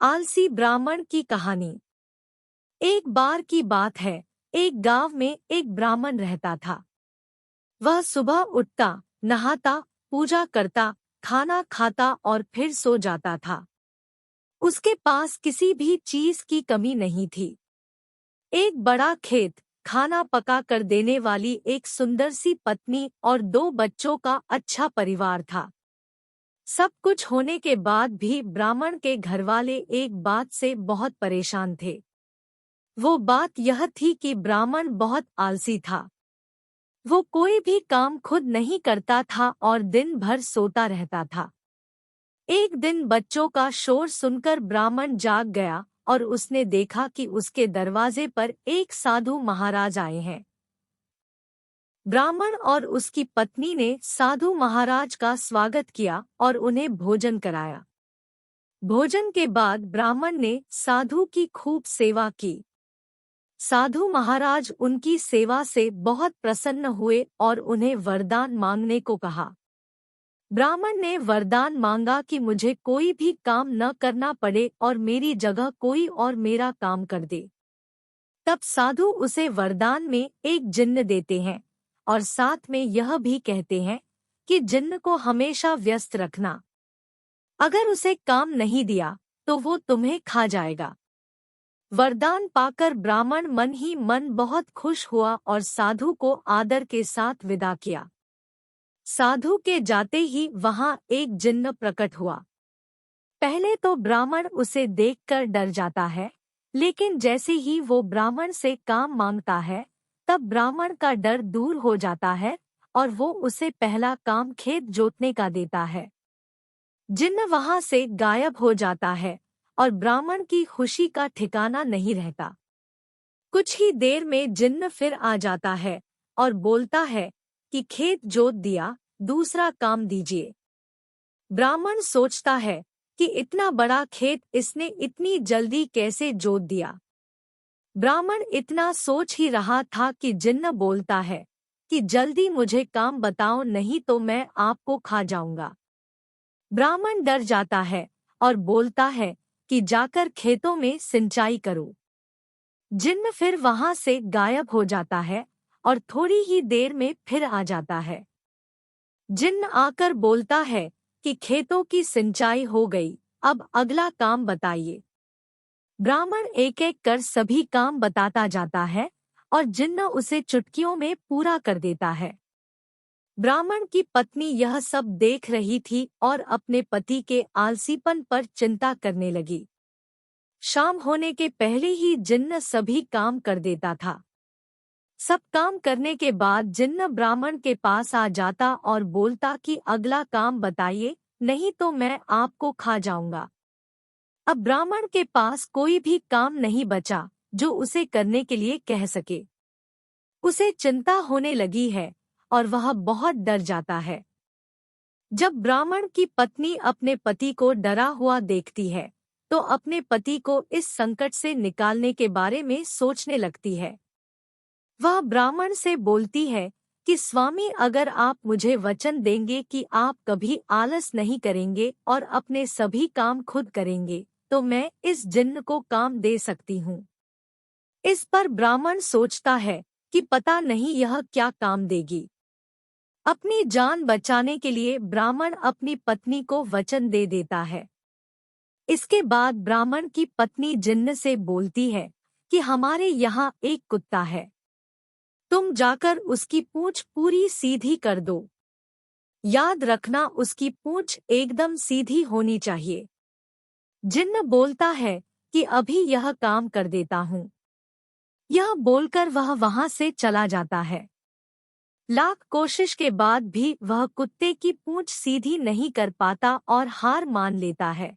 आलसी ब्राह्मण की कहानी। एक बार की बात है, एक गांव में एक ब्राह्मण रहता था। वह सुबह उठता, नहाता, पूजा करता, खाना खाता और फिर सो जाता था। उसके पास किसी भी चीज की कमी नहीं थी। एक बड़ा खेत, खाना पका कर देने वाली एक सुंदर सी पत्नी और 2 बच्चों का अच्छा परिवार था। सब कुछ होने के बाद भी ब्राह्मण के घरवाले एक बात से बहुत परेशान थे। वो बात यह थी कि ब्राह्मण बहुत आलसी था। वो कोई भी काम खुद नहीं करता था और दिन भर सोता रहता था। एक दिन बच्चों का शोर सुनकर ब्राह्मण जाग गया और उसने देखा कि उसके दरवाजे पर एक साधु महाराज आए हैं। ब्राह्मण और उसकी पत्नी ने साधु महाराज का स्वागत किया और उन्हें भोजन कराया। भोजन के बाद ब्राह्मण ने साधु की खूब सेवा की। साधु महाराज उनकी सेवा से बहुत प्रसन्न हुए और उन्हें वरदान मांगने को कहा। ब्राह्मण ने वरदान मांगा कि मुझे कोई भी काम न करना पड़े और मेरी जगह कोई और मेरा काम कर दे। तब साधु उसे वरदान में एक जिन्न देते हैं और साथ में यह भी कहते हैं कि जिन्न को हमेशा व्यस्त रखना। अगर उसे काम नहीं दिया तो वो तुम्हें खा जाएगा। वरदान पाकर ब्राह्मण मन ही मन बहुत खुश हुआ और साधु को आदर के साथ विदा किया। साधु के जाते ही वहां एक जिन्न प्रकट हुआ। पहले तो ब्राह्मण उसे देखकर डर जाता है, लेकिन जैसे ही वो ब्राह्मण से काम मांगता है, तब ब्राह्मण का डर दूर हो जाता है और वो उसे पहला काम खेत जोतने का देता है। जिन्न वहां से गायब हो जाता है और ब्राह्मण की खुशी का ठिकाना नहीं रहता। कुछ ही देर में जिन्न फिर आ जाता है और बोलता है कि खेत जोत दिया, दूसरा काम दीजिए। ब्राह्मण सोचता है कि इतना बड़ा खेत इसने इतनी जल्दी कैसे जोत दिया। ब्राह्मण इतना सोच ही रहा था कि जिन्न बोलता है कि जल्दी मुझे काम बताओ, नहीं तो मैं आपको खा जाऊंगा। ब्राह्मण डर जाता है और बोलता है कि जाकर खेतों में सिंचाई करो। जिन्न फिर वहां से गायब हो जाता है और थोड़ी ही देर में फिर आ जाता है। जिन्न आकर बोलता है कि खेतों की सिंचाई हो गई, अब अगला काम बताइए। ब्राह्मण एक एक कर सभी काम बताता जाता है और जिन्न उसे चुटकियों में पूरा कर देता है। ब्राह्मण की पत्नी यह सब देख रही थी और अपने पति के आलसीपन पर चिंता करने लगी। शाम होने के पहले ही जिन्न सभी काम कर देता था। सब काम करने के बाद जिन्न ब्राह्मण के पास आ जाता और बोलता कि अगला काम बताइए, नहीं तो मैं आपको खा जाऊंगा। अब ब्राह्मण के पास कोई भी काम नहीं बचा जो उसे करने के लिए कह सके। उसे चिंता होने लगी है और वह बहुत डर जाता है। जब ब्राह्मण की पत्नी अपने पति को डरा हुआ देखती है, तो अपने पति को इस संकट से निकालने के बारे में सोचने लगती है। वह ब्राह्मण से बोलती है कि स्वामी, अगर आप मुझे वचन देंगे कि आप कभी आलस नहीं करेंगे और अपने सभी काम खुद करेंगे, तो मैं इस जिन्न को काम दे सकती हूँ। इस पर ब्राह्मण सोचता है कि पता नहीं यह क्या काम देगी। अपनी जान बचाने के लिए ब्राह्मण अपनी पत्नी को वचन दे देता है। इसके बाद ब्राह्मण की पत्नी जिन्न से बोलती है कि हमारे यहाँ एक कुत्ता है, तुम जाकर उसकी पूंछ पूरी सीधी कर दो। याद रखना, उसकी पूंछ एकदम सीधी होनी चाहिए। जिन्न बोलता है कि अभी यह काम कर देता हूँ। यह बोलकर वह वहां से चला जाता है। लाख कोशिश के बाद भी वह कुत्ते की पूंछ सीधी नहीं कर पाता और हार मान लेता है।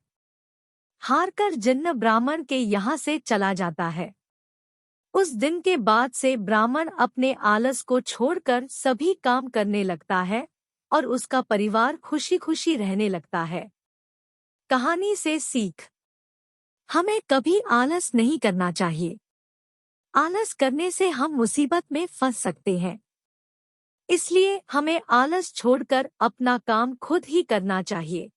हार कर जिन्न ब्राह्मण के यहाँ से चला जाता है। उस दिन के बाद से ब्राह्मण अपने आलस को छोड़कर सभी काम करने लगता है और उसका परिवार खुशी खुशी रहने लगता है। कहानी से सीख। हमें कभी आलस नहीं करना चाहिए। आलस करने से हम मुसीबत में फंस सकते हैं। इसलिए हमें आलस छोड़कर अपना काम खुद ही करना चाहिए।